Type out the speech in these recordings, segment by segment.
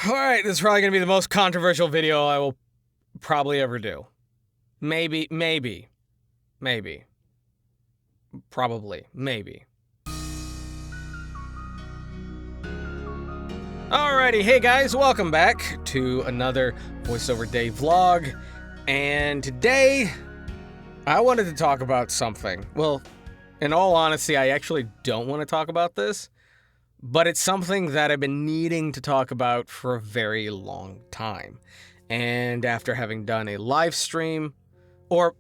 Alright, this is probably going to be the most controversial video I will probably ever do. Maybe. Probably. Maybe. Alrighty, hey guys, welcome back to another VoiceOver Day vlog. And today, I wanted to talk about something. Well, in all honesty, I actually don't want to talk about this. But it's something that I've been needing to talk about for a very long time. And after having done a live stream, where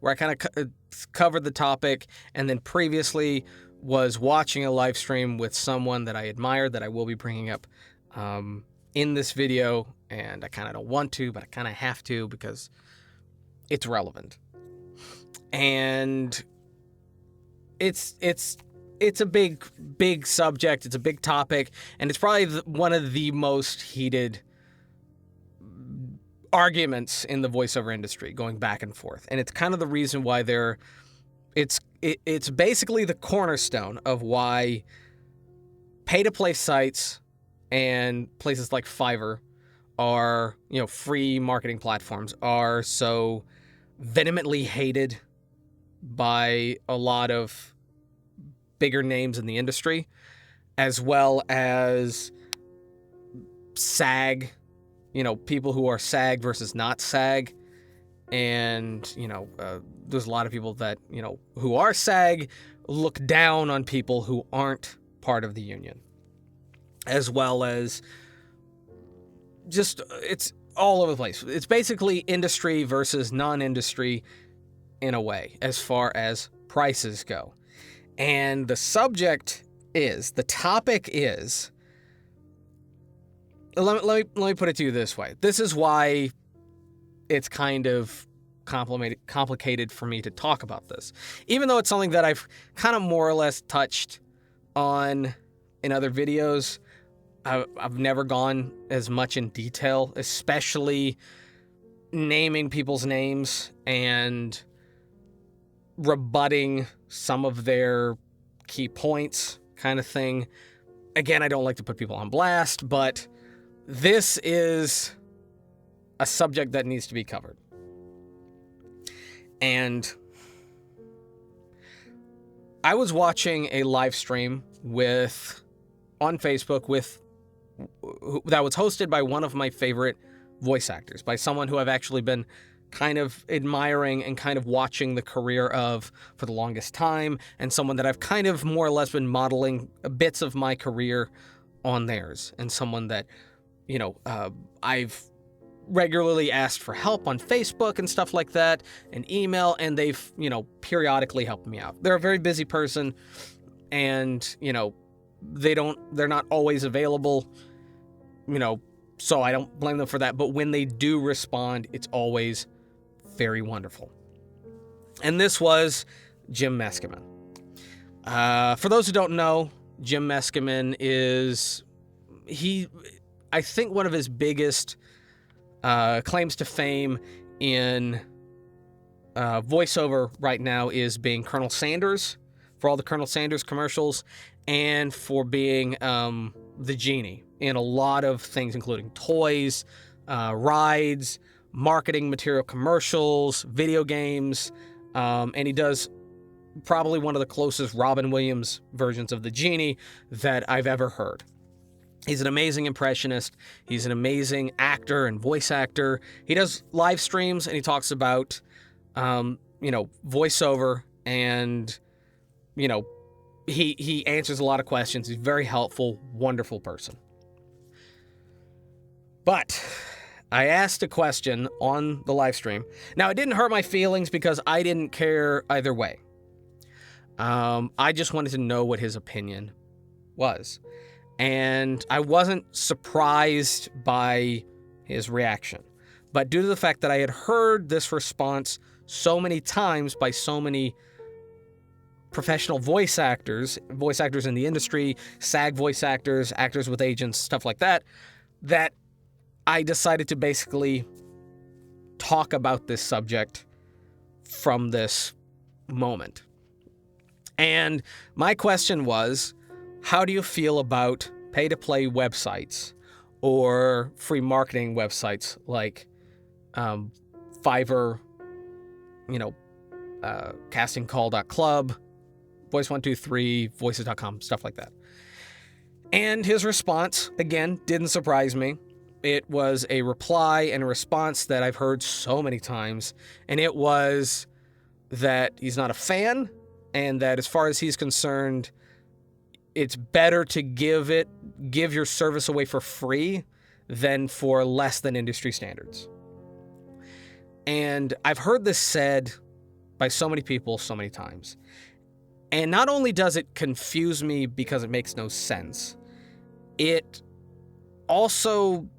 I kind of covered the topic, and then previously was watching a live stream with someone that I admired that I will be bringing up in this video, and I kind of don't want to, but I kind of have to because it's relevant. And it's a big subject, it's a big topic, and it's probably one of the most heated arguments in the voiceover industry, going back and forth. And it's kind of the reason why it's basically the cornerstone of why pay-to-play sites and places like Fiverr are, free marketing platforms, are so vehemently hated by a lot of bigger names in the industry, as well as SAG, people who are SAG versus not SAG. And, there's a lot of people that, who are SAG look down on people who aren't part of the union, as well as just, it's all over the place. It's basically industry versus non-industry in a way, as far as prices go. And the topic is, let me put it to you this way. This is why it's kind of complicated for me to talk about this. Even though it's something that I've kind of more or less touched on in other videos, I've never gone as much in detail, especially naming people's names and rebutting some of their key points kind of thing. Again, I don't like to put people on blast, but this is a subject that needs to be covered. And I was watching a live stream on Facebook that was hosted by one of my favorite voice actors, by someone who I've actually been kind of admiring and kind of watching the career of for the longest time, and someone that I've kind of more or less been modeling bits of my career on theirs, and someone that, I've regularly asked for help on Facebook and stuff like that, and email, and they've, periodically helped me out. They're a very busy person, and, they're not always available, so I don't blame them for that, but when they do respond, it's always very wonderful. And this was Jim Meskimen. For those who don't know, Jim Meskimen is, I think one of his biggest claims to fame in voiceover right now is being Colonel Sanders, for all the Colonel Sanders commercials, and for being the genie in a lot of things, including toys, rides, marketing material commercials, video games, and he does probably one of the closest Robin Williams versions of the genie that I've ever heard. He's an amazing impressionist. He's an amazing actor and voice actor. He does live streams, and he talks about, voiceover, and, he answers a lot of questions. He's a very helpful, wonderful person. But I asked a question on the live stream. Now, it didn't hurt my feelings because I didn't care either way. I just wanted to know what his opinion was. And I wasn't surprised by his reaction. But due to the fact that I had heard this response so many times by so many professional voice actors in the industry, SAG voice actors, actors with agents, stuff like that, that I decided to basically talk about this subject from this moment. And my question was, how do you feel about pay-to-play websites or free marketing websites like Fiverr, castingcall.club, voice123, voices.com, stuff like that. And his response, again, didn't surprise me. It was a reply and a response that I've heard so many times, and it was that he's not a fan, and that as far as he's concerned, it's better to give your service away for free than for less than industry standards. And I've heard this said by so many people so many times. And not only does it confuse me because it makes no sense, it also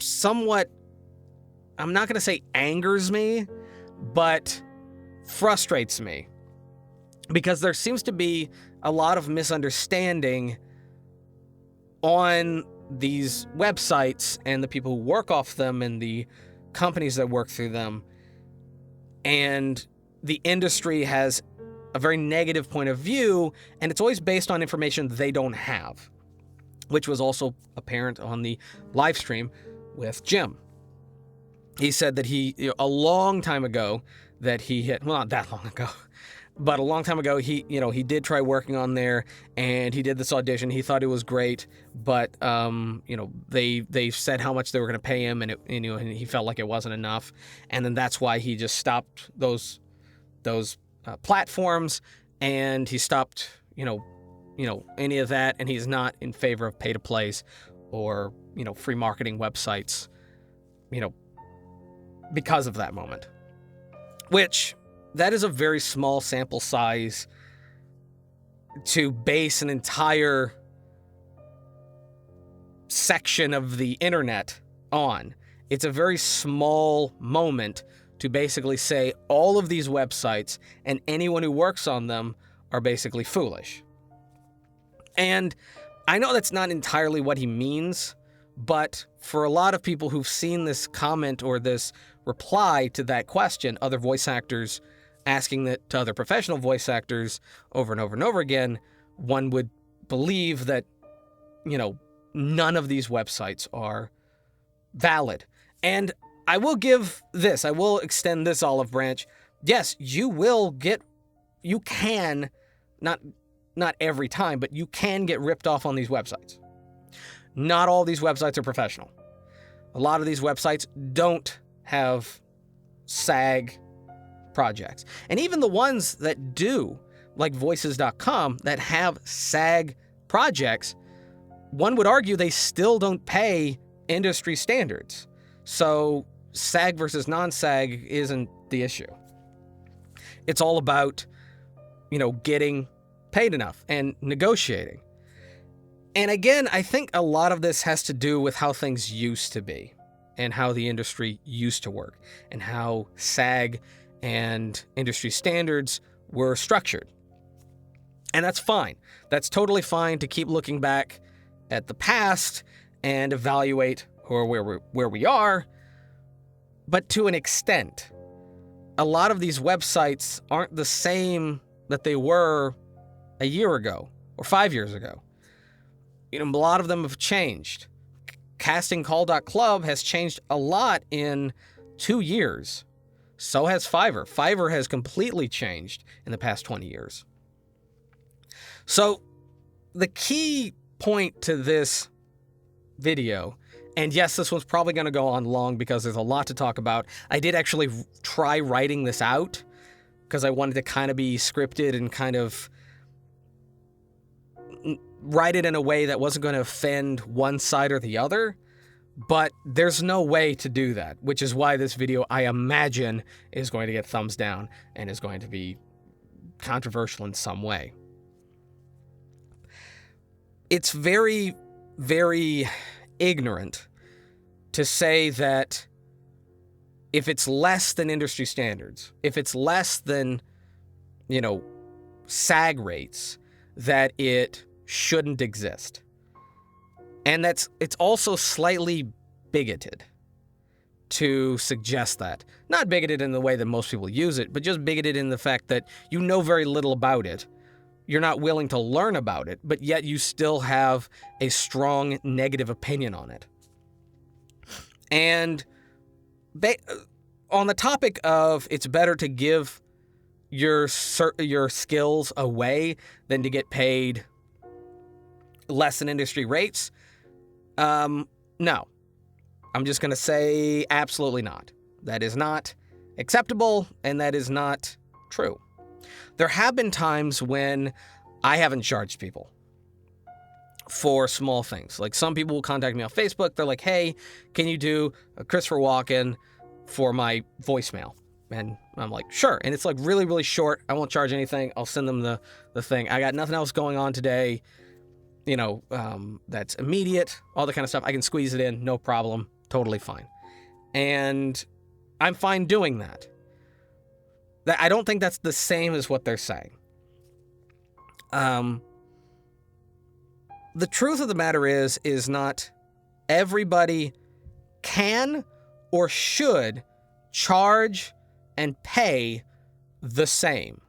somewhat, I'm not going to say angers me, but frustrates me. Because there seems to be a lot of misunderstanding on these websites and the people who work off them and the companies that work through them. And the industry has a very negative point of view, and it's always based on information they don't have, which was also apparent on the live stream with Jim. He said that a long time ago, that he hit, well, not that long ago, but a long time ago, he did try working on there, and he did this audition. He thought it was great, but they said how much they were going to pay him, and and he felt like it wasn't enough, and then that's why he just stopped those platforms, and he stopped any of that, and he's not in favor of pay to plays or free marketing websites, because of that moment, which. That is a very small sample size to base an entire section of the internet on. It's a very small moment to basically say all of these websites and anyone who works on them are basically foolish. And I know that's not entirely what he means, but for a lot of people who've seen this comment or this reply to that question, other voice actors asking that to other professional voice actors over and over and over again, one would believe that, none of these websites are valid. And I will extend this olive branch. Yes, you can, not every time, but you can get ripped off on these websites. Not all these websites are professional. A lot of these websites don't have SAG projects. And even the ones that do, like voices.com, that have SAG projects, one would argue they still don't pay industry standards. So SAG versus non-SAG isn't the issue. It's all about, getting paid enough and negotiating. And again, I think a lot of this has to do with how things used to be and how the industry used to work and how SAG and industry standards were structured. And that's fine. That's totally fine to keep looking back at the past and evaluate where we are. But to an extent, a lot of these websites aren't the same that they were a year ago or 5 years ago. A lot of them have changed. Castingcall.club has changed a lot in 2 years. So has Fiverr. Fiverr has completely changed in the past 20 years. So the key point to this video, and yes, this one's probably going to go on long because there's a lot to talk about. I did actually try writing this out because I wanted to kind of be scripted and kind of write it in a way that wasn't going to offend one side or the other. But there's no way to do that, which is why this video, I imagine, is going to get thumbs down and is going to be controversial in some way. It's very, very ignorant to say that if it's less than industry standards, if it's less than, SAG rates, that it shouldn't exist. And it's also slightly bigoted to suggest that. Not bigoted in the way that most people use it, but just bigoted in the fact that you know very little about it, you're not willing to learn about it, but yet you still have a strong negative opinion on it. And on the topic of it's better to give your skills away than to get paid less than industry rates, no. I'm just going to say absolutely not. That is not acceptable, and that is not true. There have been times when I haven't charged people for small things. Like some people will contact me on Facebook. They're like, hey, can you do a Christopher Walken for my voicemail? And I'm like, sure. And it's like really, really short. I won't charge anything. I'll send them the thing. I got nothing else going on today. That's immediate, all that kind of stuff. I can squeeze it in, no problem, totally fine. And I'm fine doing that. I don't think that's the same as what they're saying. The truth of the matter is not everybody can or should charge and pay the same.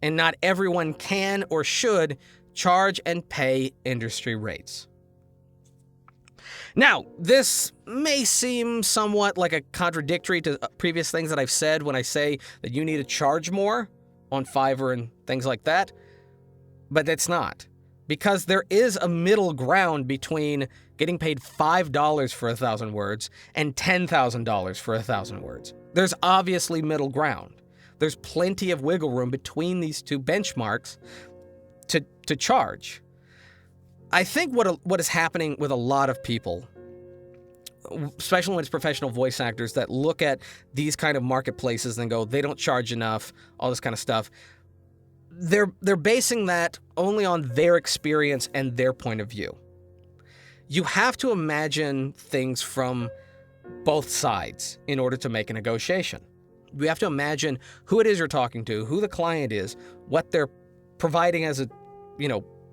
And not everyone can or should charge and pay industry rates. Now, this may seem somewhat like a contradictory to previous things that I've said when I say that you need to charge more on Fiverr and things like that, but it's not. Because there is a middle ground between getting paid $5 for 1,000 words and $10,000 for 1,000 words. There's obviously middle ground. There's plenty of wiggle room between these two benchmarks to charge. I think what is happening with a lot of people, especially when it's professional voice actors that look at these kind of marketplaces and go, they don't charge enough, all this kind of stuff. They're basing that only on their experience and their point of view. You have to imagine things from both sides in order to make a negotiation. You have to imagine who it is you're talking to, who the client is, what they're providing as a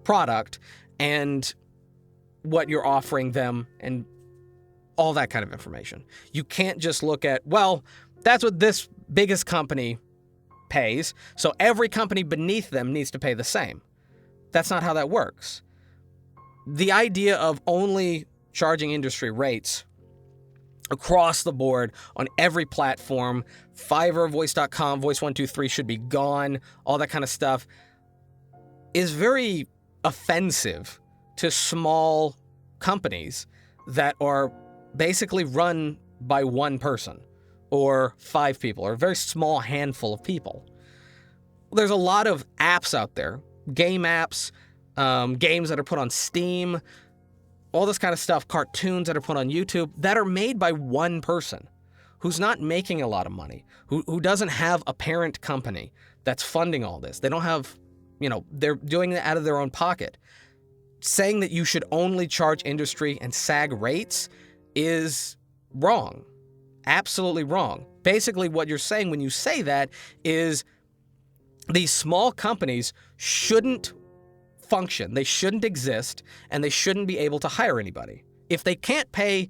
product, and what you're offering them, and all that kind of information. You can't just look at, well, that's what this biggest company pays, so every company beneath them needs to pay the same. That's not how that works. The idea of only charging industry rates across the board on every platform, Fiverr, Voice.com, Voice123 should be gone, all that kind of stuff, is very offensive to small companies that are basically run by one person or 5 people or a very small handful of people. There's a lot of apps out there, game apps, games that are put on Steam, all this kind of stuff, cartoons that are put on YouTube that are made by one person who's not making a lot of money, who doesn't have a parent company that's funding all this. They don't have, they're doing it out of their own pocket. Saying that you should only charge industry and SAG rates is wrong. Absolutely wrong. Basically, what you're saying when you say that is these small companies shouldn't function, they shouldn't exist, and they shouldn't be able to hire anybody. If they can't pay,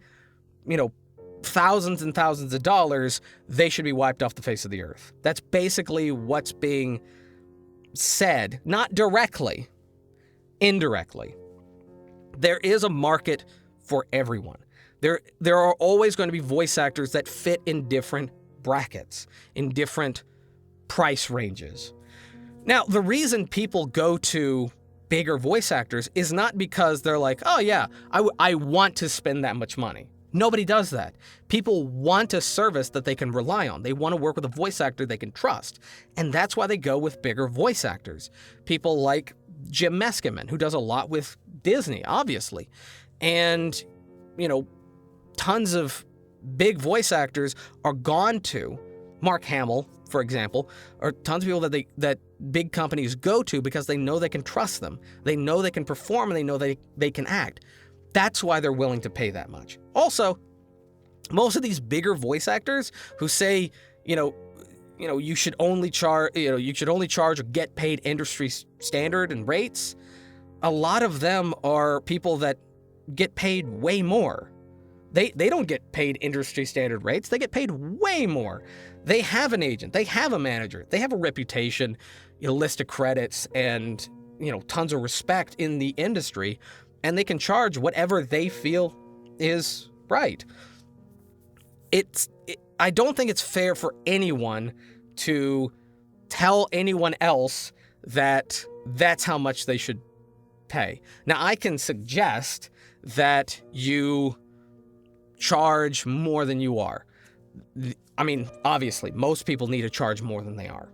thousands and thousands of dollars, they should be wiped off the face of the earth. That's basically what's being said, not directly, indirectly. There is a market for everyone. There are always going to be voice actors that fit in different brackets, in different price ranges. Now, the reason people go to bigger voice actors is not because they're like, oh yeah, I want to spend that much money. Nobody does that. People want a service that they can rely on. They want to work with a voice actor they can trust. And that's why they go with bigger voice actors. People like Jim Meskimen, who does a lot with Disney, obviously. And, tons of big voice actors are gone to. Mark Hamill, for example, or tons of people that big companies go to because they know they can trust them. They know they can perform and they know they can act. That's why they're willing to pay that much. Also, most of these bigger voice actors who say, you should only charge or get paid industry standard and rates, a lot of them are people that get paid way more. They don't get paid industry standard rates. They get paid way more. They have an agent. They have a manager. They have a reputation. a list of credits and, tons of respect in the industry, and they can charge whatever they feel is right. I don't think it's fair for anyone to tell anyone else that that's how much they should pay. Now, I can suggest that you charge more than you are. I mean, obviously, most people need to charge more than they are.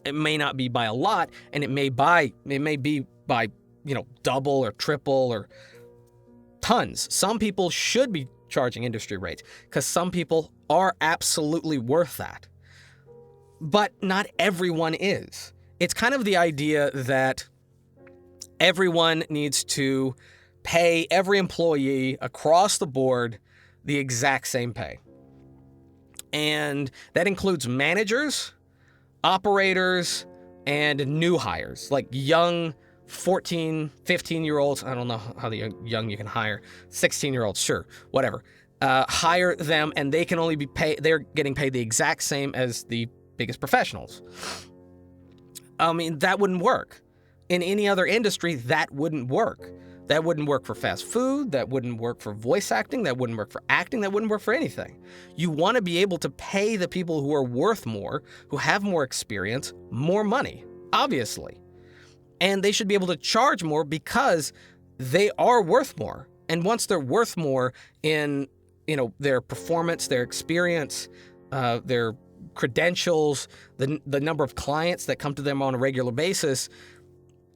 It may not be by a lot, and it may be by, double or triple or tons. Some people should be charging industry rates because some people are absolutely worth that. But not everyone is. It's kind of the idea that everyone needs to pay every employee across the board the exact same pay. And that includes managers, operators, and new hires, like young 14, 15-year-olds. I don't know how young you can hire. 16-year-olds, sure, whatever. Hire them, and they can only be paid. They're getting paid the exact same as the biggest professionals. I mean, that wouldn't work. In any other industry, that wouldn't work. That wouldn't work for fast food. That wouldn't work for voice acting. That wouldn't work for acting. That wouldn't work for anything. You want to be able to pay the people who are worth more, who have more experience, more money, obviously. And they should be able to charge more because they are worth more. And once they're worth more in, their performance, their experience, their credentials, the number of clients that come to them on a regular basis,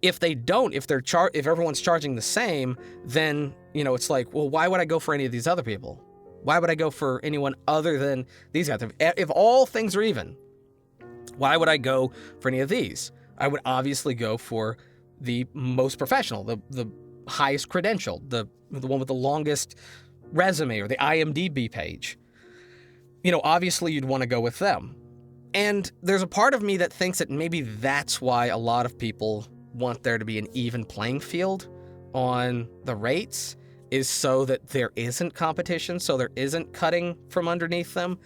if everyone's charging the same, then, it's like, well, why would I go for any of these other people? Why would I go for anyone other than these guys? If all things are even, why would I go for any of these? I would obviously go for the most professional, the highest credential, the one with the longest resume or the IMDb page. Obviously you'd want to go with them. And there's a part of me that thinks that maybe that's why a lot of people want there to be an even playing field on the rates, is so that there isn't competition, so there isn't cutting from underneath them.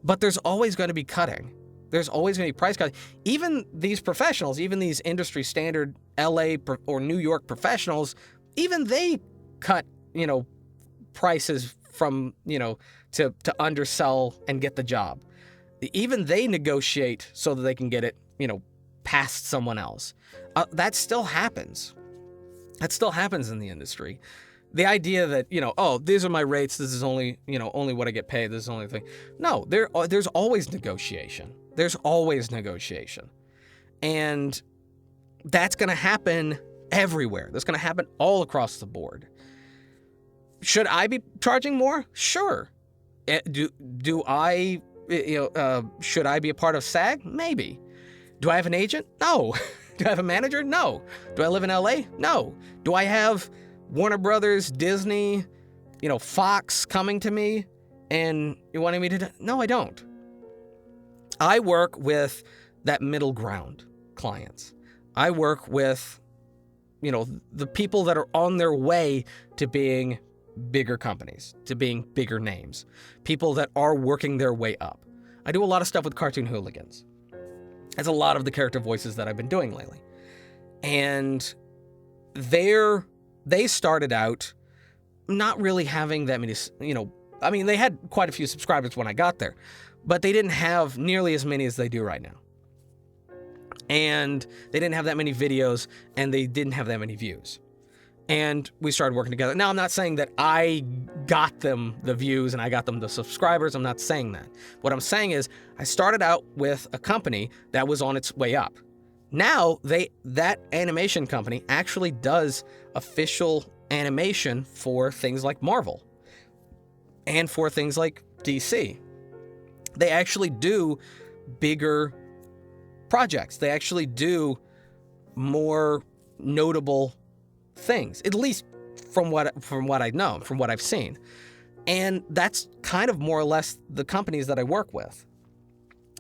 But there's always going to be cutting. There's always going to be price cutting. Even these professionals, even these industry standard LA or New York professionals, even they cut, prices from, to undersell and get the job. Even they negotiate so that they can get it, past someone else. That still happens. That still happens in the industry. The idea that, these are my rates, this is only what I get paid, this is the only thing. No, there's always negotiation. There's always negotiation. And that's going to happen everywhere. That's going to happen all across the board. Should I be charging more? Sure. Should I be a part of S.A.G? Maybe. Do I have an agent? No. Do I have a manager? No. Do I live in LA? No. Do I have Warner Brothers, Disney, Fox coming to me and wanting me to? No, I don't. I work with that middle ground clients. I work with, the people that are on their way to being bigger companies, to being bigger names, people that are working their way up. I do a lot of stuff with cartoon hooligans. That's a lot of the character voices that I've been doing lately. And they started out not really having that many, they had quite a few subscribers when I got there, but they didn't have nearly as many as they do right now. And they didn't have that many videos, and they didn't have that many views. And we started working together. Now, I'm not saying that I got them the views and I got them the subscribers. I'm not saying that. What I'm saying is I started out with a company that was on its way up. Now, that animation company actually does official animation for things like Marvel and for things like DC. They actually do bigger projects. They actually do more notable things, at least from what I know, from what I've seen. And that's kind of more or less the companies that I work with.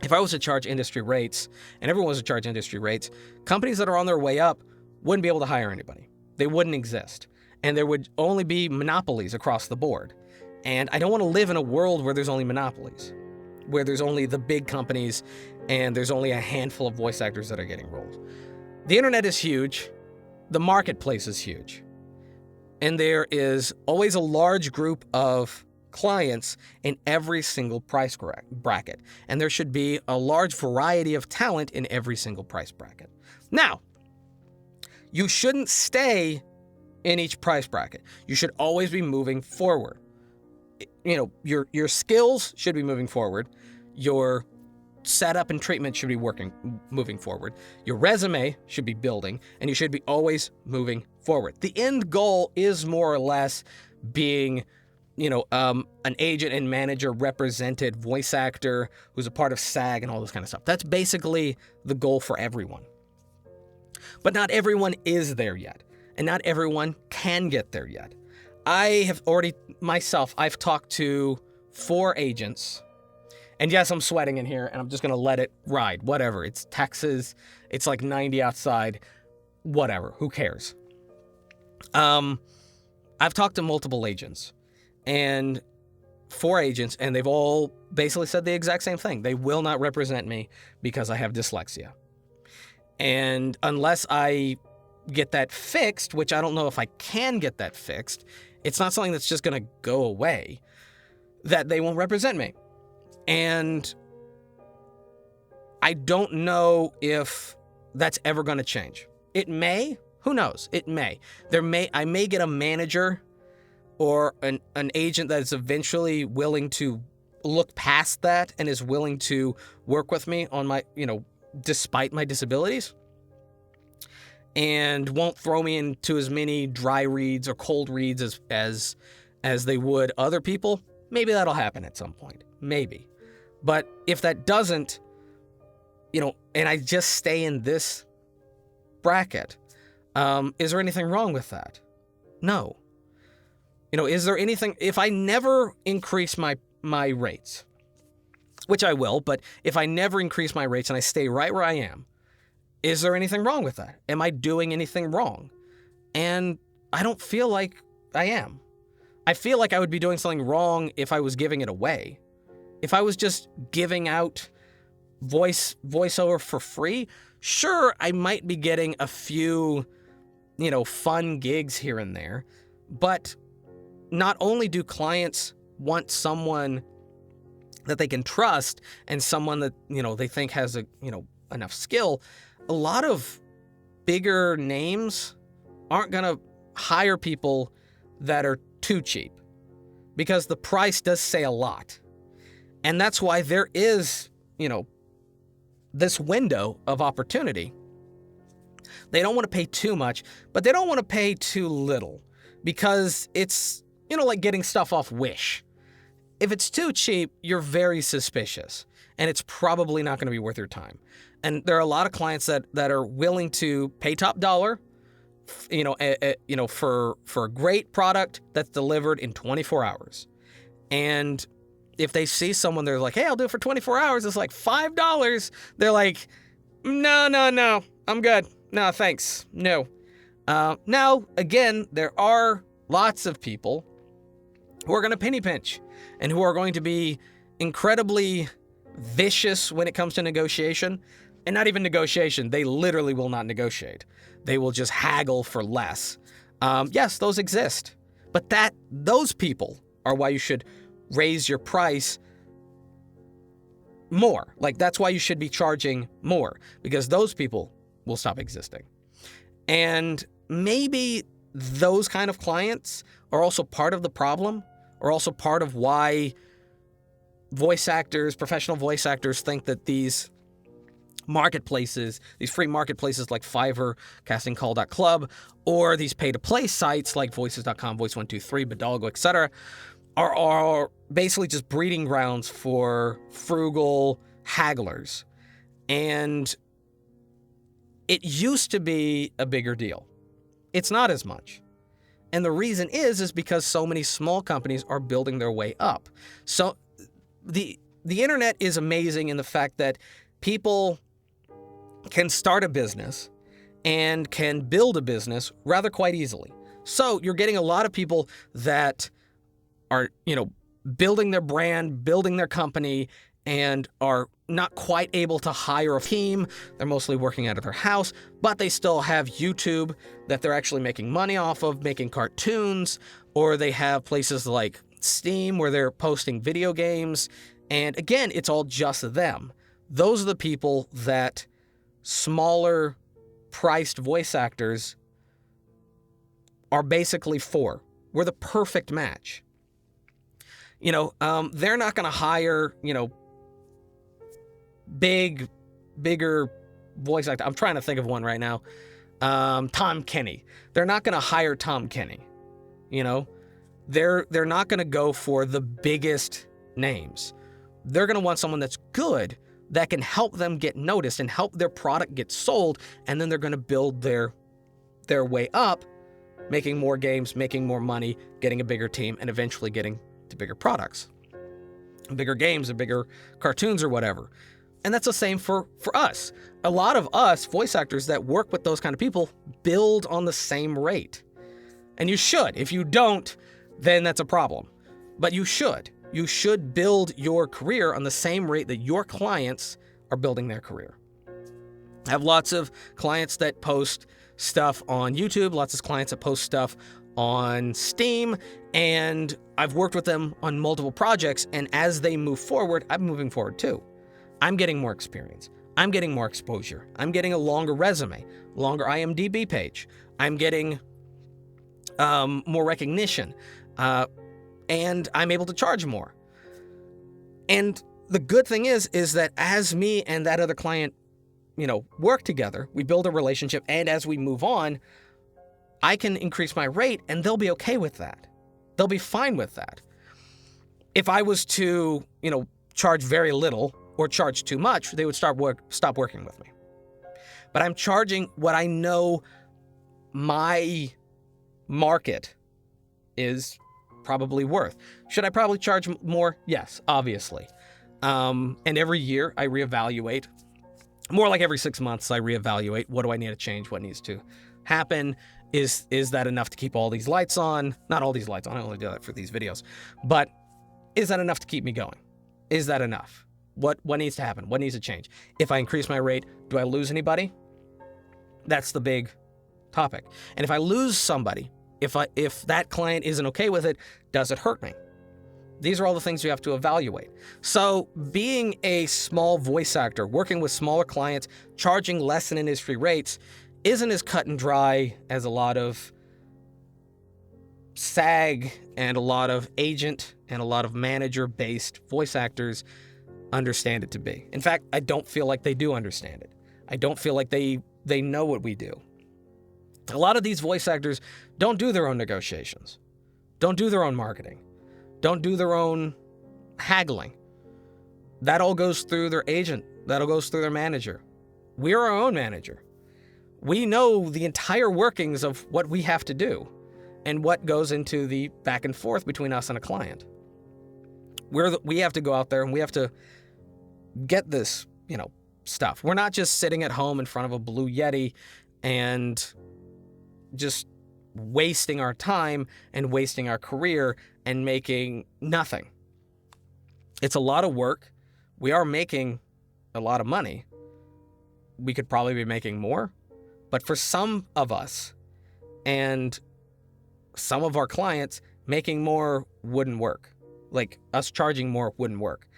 If I was to charge industry rates, and everyone was to charge industry rates, companies that are on their way up wouldn't be able to hire anybody. They wouldn't exist. And there would only be monopolies across the board. And I don't want to live in a world where there's only monopolies. where there's only the big companies and there's only a handful of voice actors that are getting roles. The internet is huge. The marketplace is huge. And there is always a large group of clients in every single price bracket. And there should be a large variety of talent in every single price bracket. Now, you shouldn't stay in each price bracket. You should always be moving forward. Your skills should be moving forward. Your setup and treatment should be moving forward. Your resume should be building, and you should be always moving forward. The end goal is more or less being, an agent and manager represented voice actor who's a part of SAG and all this kind of stuff. That's basically the goal for everyone. But not everyone is there yet, and not everyone can get there yet. I've talked to 4 agents. And yes, I'm sweating in here, and I'm just going to let it ride. Whatever. It's Texas. It's like 90 outside. Whatever. Who cares? I've talked to multiple agents, and 4 agents, and they've all basically said the exact same thing. They will not represent me because I have dyslexia. And unless I get that fixed, which I don't know if I can get that fixed, it's not something that's just going to go away, that they won't represent me. And I don't know if that's ever going to change. It may. Who knows? It may. I may get a manager or an agent that is eventually willing to look past that and is willing to work with me on my, despite my disabilities, and won't throw me into as many dry reads or cold reads as they would other people. Maybe that'll happen at some point. Maybe. But if that doesn't, and I just stay in this bracket, is there anything wrong with that? No. Is there anything, if I never increase my rates, which I will, but if I never increase my rates and I stay right where I am, is there anything wrong with that? Am I doing anything wrong? And I don't feel like I am. I feel like I would be doing something wrong if I was giving it away. If I was just giving out voiceover for free, sure, I might be getting a few, fun gigs here and there. But not only do clients want someone that they can trust and someone that, they think has enough skill, a lot of bigger names aren't going to hire people that are too cheap, because the price does say a lot. And that's why there is, this window of opportunity. They don't want to pay too much, but they don't want to pay too little, because it's, like getting stuff off Wish. If it's too cheap, you're very suspicious, and it's probably not going to be worth your time. And there are a lot of clients that are willing to pay top dollar, for a great product that's delivered in 24 hours. And if they see someone, they're like, hey, I'll do it for 24 hours. It's like $5. They're like, no, I'm good. No, thanks. No. Now, again, there are lots of people who are going to penny pinch and who are going to be incredibly vicious when it comes to negotiation. And not even negotiation. They literally will not negotiate. They will just haggle for less. Yes, those exist. But those people are why you should raise your price more. Like, that's why you should be charging more, because those people will stop existing. And maybe those kind of clients are also part of the problem, or also part of why professional voice actors think that these marketplaces, these free marketplaces like Fiverr, CastingCall.club, or these pay-to-play sites like Voices.com, Voice123, Bidalgo, etc., are basically just breeding grounds for frugal hagglers. And it used to be a bigger deal. It's not as much. And the reason is because so many small companies are building their way up. So the internet is amazing in the fact that people can start a business and can build a business rather quite easily. So you're getting a lot of people that are, building their brand, building their company, and are not quite able to hire a team. They're mostly working out of their house, but they still have YouTube that they're actually making money off of, making cartoons, or they have places like Steam where they're posting video games. And again, it's all just them. Those are the people that smaller priced voice actors are basically for. We're the perfect match. They're not going to hire, bigger voice actor. I'm trying to think of one right now. Tom Kenny. They're not going to hire Tom Kenny. They're not going to go for the biggest names. They're going to want someone that's good, that can help them get noticed and help their product get sold, and then they're going to build their way up, making more games, making more money, getting a bigger team, and eventually getting to bigger products, bigger games, or bigger cartoons or whatever. And that's the same for us. A lot of us voice actors that work with those kind of people build on the same rate. And you should. If you don't, then that's a problem. But you should. You should build your career on the same rate that your clients are building their career. I have lots of clients that post stuff on YouTube, lots of clients that post stuff on Steam, and I've worked with them on multiple projects, and as they move forward, I'm moving forward too. I'm getting more experience. I'm getting more exposure. I'm getting a longer resume, longer IMDb page. I'm getting more recognition, and I'm able to charge more. And the good thing is that as me and that other client, work together, we build a relationship, and as we move on, I can increase my rate, and they'll be okay with that. They'll be fine with that. If I was to, charge very little or charge too much, they would stop working with me. But I'm charging what I know my market is probably worth. Should I probably charge more? Yes, obviously. And every year I reevaluate. More like every 6 months I reevaluate. What do I need to change? What needs to happen? Is that enough to keep all these lights on? Not all these lights on. I only do that for these videos. But is that enough to keep me going? Is that enough? What needs to happen? What needs to change? If I increase my rate, do I lose anybody? That's the big topic. And if I lose somebody, if that client isn't okay with it, does it hurt me? These are all the things you have to evaluate. So being a small voice actor, working with smaller clients, charging less than industry rates, isn't as cut and dry as a lot of S.A.G and a lot of agent and a lot of manager-based voice actors understand it to be. In fact, I don't feel like they do understand it. I don't feel like they know what we do. A lot of these voice actors don't do their own negotiations, don't do their own marketing, don't do their own haggling. That all goes through their agent. That all goes through their manager. We're our own manager. We know the entire workings of what we have to do and what goes into the back and forth between us and a client. We have to go out there and we have to get this, stuff. We're not just sitting at home in front of a Blue Yeti and just wasting our time and wasting our career and making nothing. It's a lot of work. We are making a lot of money. We could probably be making more. But for some of us and some of our clients, making more wouldn't work. Like us charging more wouldn't work.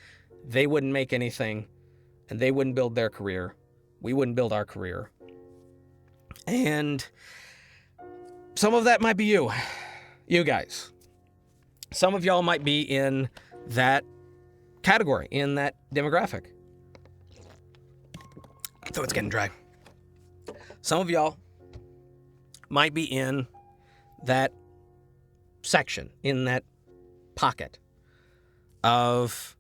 They wouldn't make anything and they wouldn't build their career. We wouldn't build our career. And some of that might be you guys. Some of y'all might be in that category, in that demographic. So it's getting dry. Some of y'all might be in that section, in that pocket of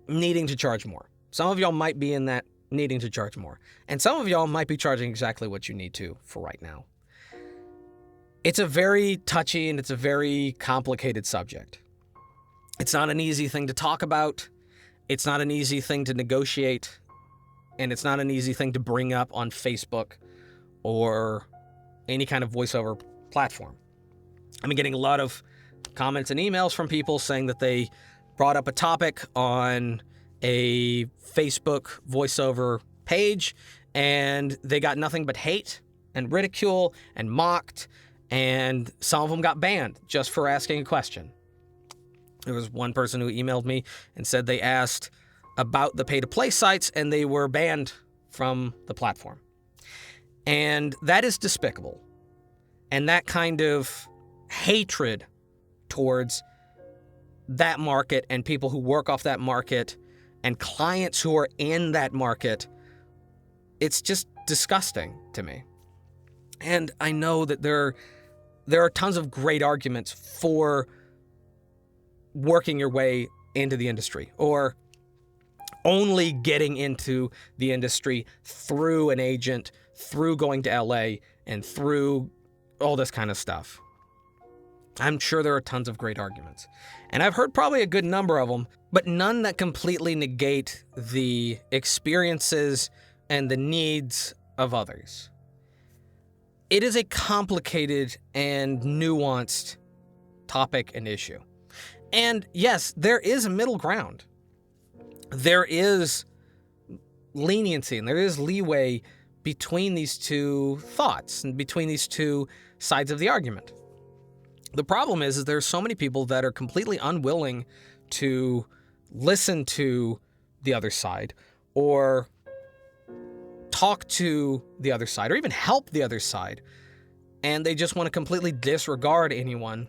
needing to charge more. Some of y'all might be in that needing to charge more. And some of y'all might be charging exactly what you need to for right now. It's a very touchy and it's a very complicated subject. It's not an easy thing to talk about. It's not an easy thing to negotiate. And it's not an easy thing to bring up on Facebook or any kind of voiceover platform. I've been getting a lot of comments and emails from people saying that they brought up a topic on a Facebook voiceover page and they got nothing but hate and ridicule and mocked, and some of them got banned just for asking a question. There was one person who emailed me and said they asked about the pay-to-play sites and they were banned from the platform. And that is despicable. And that kind of hatred towards that market and people who work off that market and clients who are in that market, it's just disgusting to me. And I know that there are tons of great arguments for working your way into the industry or only getting into the industry through an agent, through going to LA, and through all this kind of stuff. I'm sure there are tons of great arguments. And I've heard probably a good number of them, but none that completely negate the experiences and the needs of others. It is a complicated and nuanced topic and issue. And yes, there is a middle ground. There is leniency and there is leeway between these two thoughts and between these two sides of the argument. The problem is there's so many people that are completely unwilling to listen to the other side or talk to the other side or even help the other side. And they just want to completely disregard anyone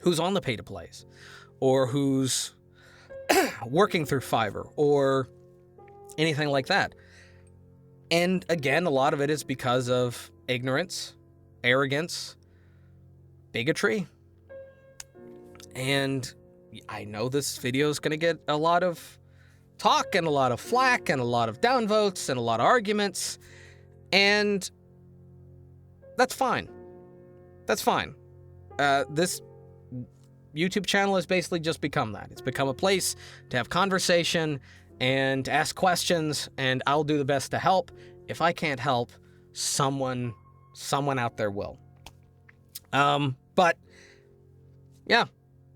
who's on the pay-to-plays or who's working through Fiverr or anything like that. And again, a lot of it is because of ignorance, arrogance, bigotry. And I know this video is going to get a lot of talk and a lot of flack and a lot of downvotes and a lot of arguments. And that's fine. That's fine. This YouTube channel has basically just become that. It's become a place to have conversation and to ask questions, and I'll do the best to help. If I can't help, someone out there will. But yeah,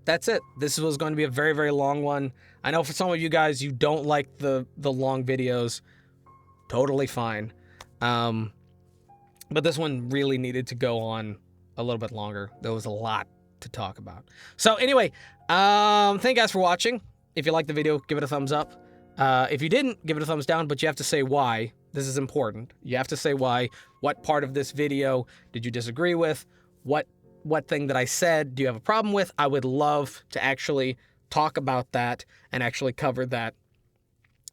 that's it. This was going to be a very, very long one. I know for some of you guys, you don't like the long videos. Totally fine. But this one really needed to go on a little bit longer. There was a lot to talk about. So anyway, thank you guys for watching. If you liked the video, give it a thumbs up. If you didn't, give it a thumbs down, but you have to say why. This is important. You have to say why. What part of this video did you disagree with? What thing that I said do you have a problem with? I would love to actually talk about that and actually cover that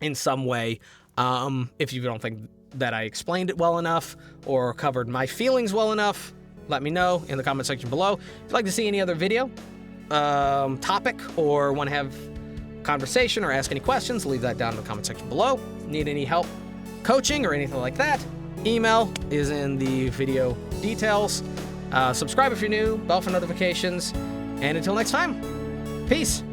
in some way. If you don't think that I explained it well enough or covered my feelings well enough, let me know in the comment section below. If you'd like to see any other video, topic, or want to have conversation or ask any questions, leave that down in the comment section below. Need any help coaching or anything like that, email is in the video details. Subscribe if you're new, bell for notifications, and until next time, peace.